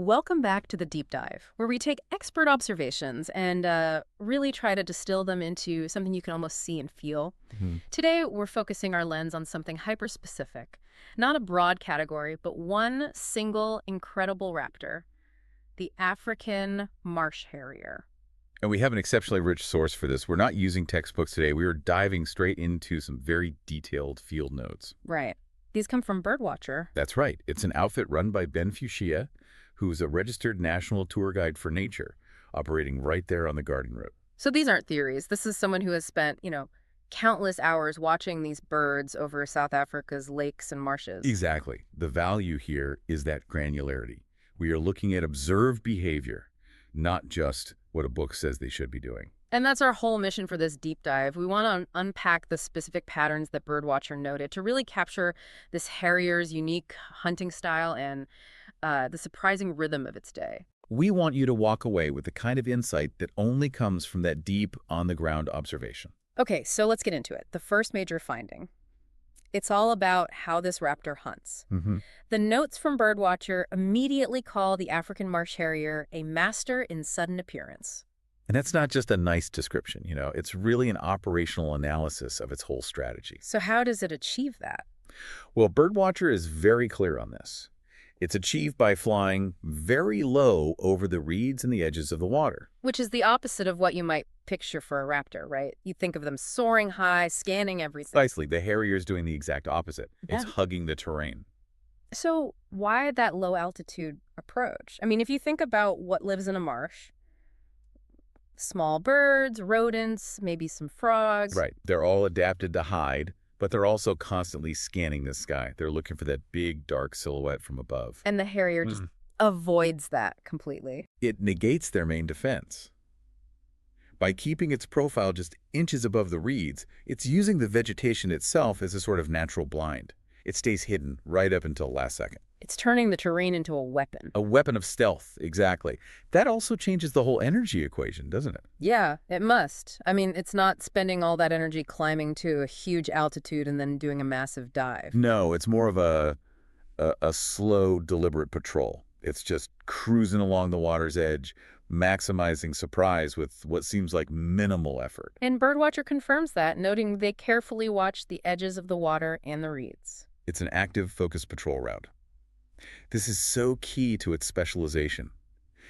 Welcome back to the deep dive, where we take expert observations and really try to distill them into something you can almost see and feel. Mhm. Today, we're focusing our lens on something hyper-specific, not a broad category, but one single incredible raptor, the African Marsh Harrier. And we have an exceptionally rich source for this. We're not using textbooks today. We are diving straight into some very detailed field notes. Right. These come from Birdwatcher. That's right. It's an outfit run by Ben Fuchsia, who's a registered national tour guide for nature, operating right there on the Garden Route. So these aren't theories. This is someone who has spent, countless hours watching these birds over South Africa's lakes and marshes. Exactly. The value here is that granularity. We are looking at observed behavior, not just what a book says they should be doing. And that's our whole mission for this deep dive. We want to unpack the specific patterns that Birdwatcher noted to really capture this harrier's unique hunting style and the surprising rhythm of its day. We want you to walk away with the kind of insight that only comes from that deep, on-the-ground observation. Okay, so let's get into it. The first major finding. It's all about how this raptor hunts. The notes from Birdwatcher immediately call the African Marsh Harrier a master in sudden appearance. And that's not just a nice description, it's really an operational analysis of its whole strategy. So how does it achieve that? Well, Birdwatcher is very clear on this. It's achieved by flying very low over the reeds and the edges of the water. Which is the opposite of what you might picture for a raptor, right? You think of them soaring high, scanning everything. Precisely. The harrier's doing the exact opposite. It's Yeah. hugging the terrain. So why that low altitude approach? I mean, if you think about what lives in a marsh, small birds, rodents, maybe some frogs. Right. They're all adapted to hide, but they're also constantly scanning the sky. They're looking for that big, dark silhouette from above. And the harrier just avoids that completely. It negates their main defense. By keeping its profile just inches above the reeds, it's using the vegetation itself as a sort of natural blind. It stays hidden right up until last second. It's turning the terrain into a weapon. A weapon of stealth, exactly. That also changes the whole energy equation, doesn't it? Yeah, it must. I mean, it's not spending all that energy climbing to a huge altitude and then doing a massive dive. No, it's more of a slow, deliberate patrol. It's just cruising along the water's edge, maximizing surprise with what seems like minimal effort. And Birdwatcher confirms that, noting they carefully watch the edges of the water and the reeds. It's an active, focused patrol route. This is so key to its specialization.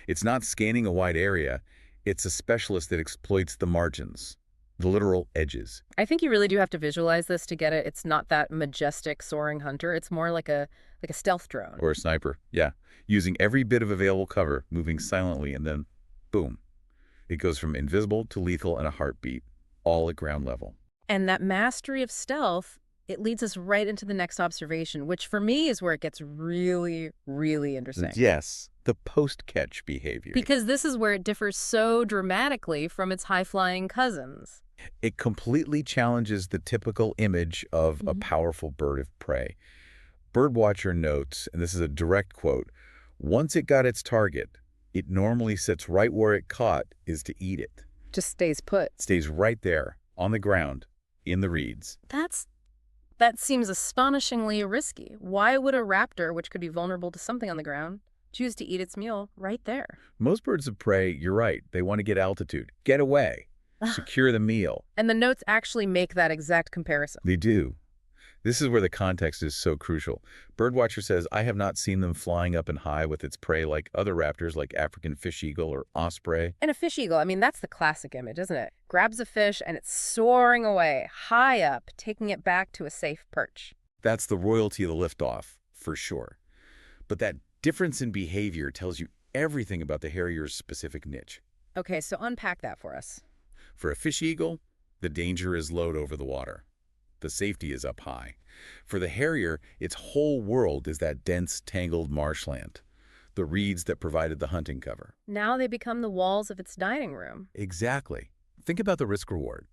It's not scanning a wide area. It's a specialist that exploits the margins, the literal edges. I think you really do have to visualize this to get it. It's not that majestic soaring hunter. It's more like a stealth drone. Or a sniper, yeah. Using every bit of available cover, moving silently, and then, boom. It goes from invisible to lethal in a heartbeat, all at ground level. And that mastery of stealth, it leads us right into the next observation, which for me is where it gets really, really interesting. Yes, the post-catch behavior. Because this is where it differs so dramatically from its high-flying cousins. It completely challenges the typical image of a powerful bird of prey. Birdwatcher notes, and this is a direct quote, once it got its target, it normally sits right where it caught is to eat it. Just stays put. Stays right there, on the ground, in the reeds. That seems astonishingly risky. Why would a raptor, which could be vulnerable to something on the ground, choose to eat its meal right there? Most birds of prey, you're right, they want to get altitude, get away, secure the meal. And the notes actually make that exact comparison. They do. This is where the context is so crucial. Birdwatcher says, I have not seen them flying up and high with its prey like other raptors like African fish eagle or osprey. And a fish eagle, I mean, that's the classic image, isn't it? Grabs a fish and it's soaring away, high up, taking it back to a safe perch. That's the royalty of the liftoff, for sure. But that difference in behavior tells you everything about the harrier's specific niche. Okay, so unpack that for us. For a fish eagle, the danger is low over the water. The safety is up high. For the harrier, its whole world is that dense, tangled marshland, the reeds that provided the hunting cover. Now they become the walls of its dining room. Exactly. Think about the risk-reward.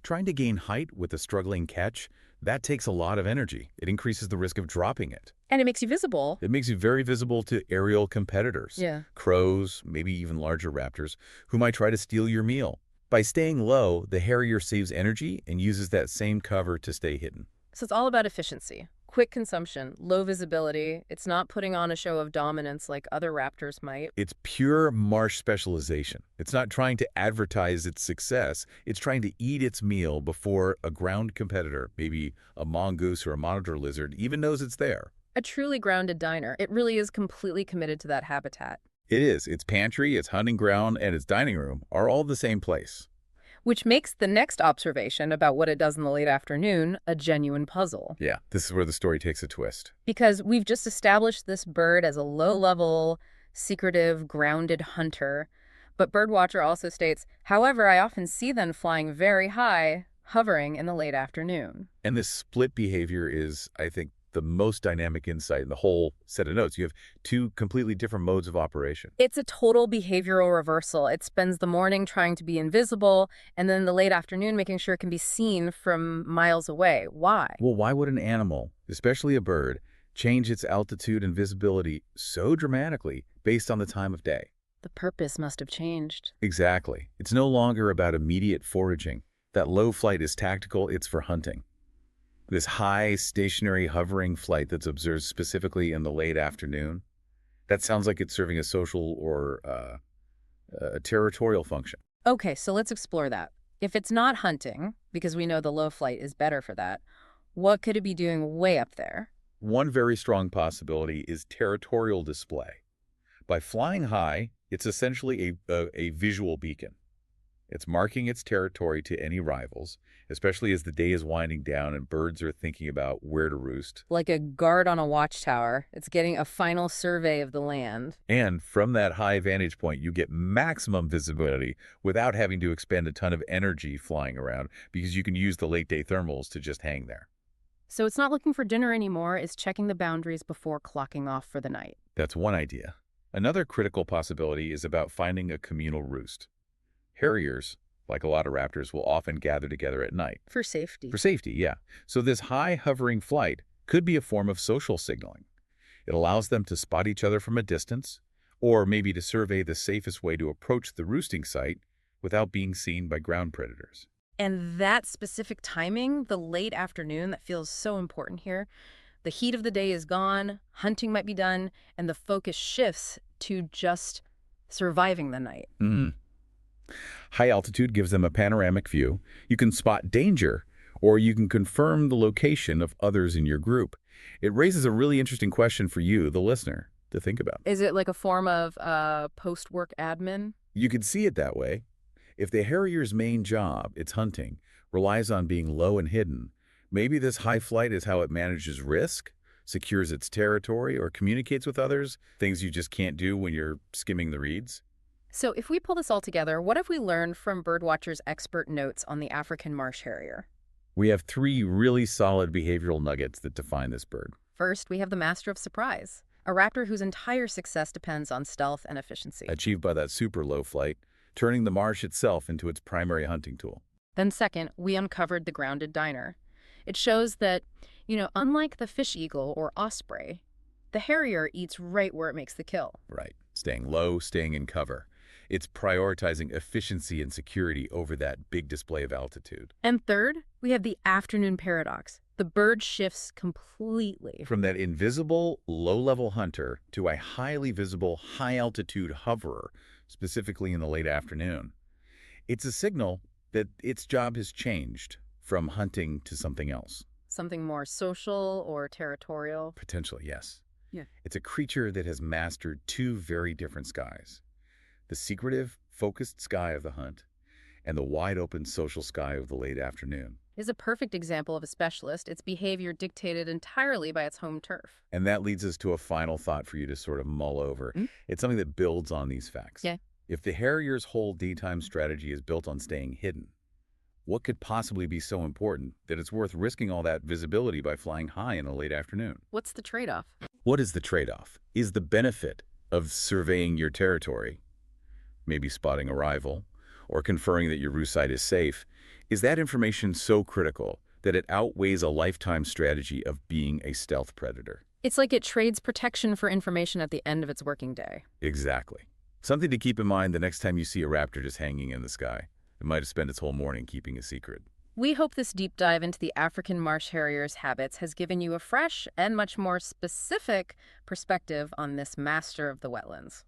Trying to gain height with a struggling catch, that takes a lot of energy. It increases the risk of dropping it. And it makes you visible. It makes you very visible to aerial competitors. Yeah. Crows, maybe even larger raptors, who might try to steal your meal. By staying low, the harrier saves energy and uses that same cover to stay hidden. So it's all about efficiency. Quick consumption, low visibility. It's not putting on a show of dominance like other raptors might. It's pure marsh specialization. It's not trying to advertise its success. It's trying to eat its meal before a ground competitor, maybe a mongoose or a monitor lizard, even knows it's there. A truly grounded diner. It really is completely committed to that habitat. It is. Its pantry, its hunting ground, and its dining room are all the same place. Which makes the next observation about what it does in the late afternoon a genuine puzzle. Yeah, this is where the story takes a twist. Because we've just established this bird as a low-level, secretive, grounded hunter. But Birdwatcher also states, however, I often see them flying very high, hovering in the late afternoon. And this split behavior is, I think, the most dynamic insight in the whole set of notes. You have two completely different modes of operation. It's a total behavioral reversal. It spends the morning trying to be invisible, and then the late afternoon making sure it can be seen from miles away. Why? Well, why would an animal, especially a bird, change its altitude and visibility so dramatically based on the time of day? The purpose must have changed. Exactly. It's no longer about immediate foraging. That low flight is tactical, it's for hunting. This high, stationary, hovering flight that's observed specifically in the late afternoon, that sounds like it's serving a social or a territorial function. Okay, so let's explore that. If it's not hunting, because we know the low flight is better for that, what could it be doing way up there? One very strong possibility is territorial display. By flying high, it's essentially a visual beacon. It's marking its territory to any rivals, especially as the day is winding down and birds are thinking about where to roost. Like a guard on a watchtower, it's getting a final survey of the land. And from that high vantage point, you get maximum visibility without having to expend a ton of energy flying around because you can use the late-day thermals to just hang there. So it's not looking for dinner anymore, it's checking the boundaries before clocking off for the night. That's one idea. Another critical possibility is about finding a communal roost. Harriers, like a lot of raptors, will often gather together at night. For safety. For safety, yeah. So this high hovering flight could be a form of social signaling. It allows them to spot each other from a distance, or maybe to survey the safest way to approach the roosting site without being seen by ground predators. And that specific timing, the late afternoon, that feels so important here. The heat of the day is gone, hunting might be done, and the focus shifts to just surviving the night. High altitude gives them a panoramic view. You can spot danger, or you can confirm the location of others in your group. It raises a really interesting question for you, the listener, to think about. Is it like a form of post-work admin? You could see it that way. If the harrier's main job, its hunting, relies on being low and hidden, maybe this high flight is how it manages risk, secures its territory, or communicates with others, things you just can't do when you're skimming the reeds. So if we pull this all together, what have we learned from Birdwatcher's expert notes on the African Marsh Harrier? We have three really solid behavioral nuggets that define this bird. First, we have the master of surprise, a raptor whose entire success depends on stealth and efficiency. Achieved by that super low flight, turning the marsh itself into its primary hunting tool. Then second, we uncovered the grounded diner. It shows that, unlike the fish eagle or osprey, the harrier eats right where it makes the kill. Right. Staying low, staying in cover. It's prioritizing efficiency and security over that big display of altitude. And third, we have the afternoon paradox. The bird shifts completely. From that invisible, low-level hunter to a highly visible, high-altitude hoverer, specifically in the late afternoon. It's a signal that its job has changed from hunting to something else. Something more social or territorial? Potentially, yes. Yeah. It's a creature that has mastered two very different skies. The secretive, focused sky of the hunt, and the wide-open social sky of the late afternoon. Is a perfect example of a specialist, its behavior dictated entirely by its home turf. And that leads us to a final thought for you to sort of mull over. It's something that builds on these facts. Yeah. If the harrier's whole daytime strategy is built on staying hidden, what could possibly be so important that it's worth risking all that visibility by flying high in the late afternoon? What's the trade-off? What is the trade-off? Is the benefit of surveying your territory, maybe spotting a rival, or conferring that your roost site is safe, is that information so critical that it outweighs a lifetime strategy of being a stealth predator? It's like it trades protection for information at the end of its working day. Exactly. Something to keep in mind the next time you see a raptor just hanging in the sky. It might have spent its whole morning keeping a secret. We hope this deep dive into the African Marsh Harrier's habits has given you a fresh and much more specific perspective on this master of the wetlands.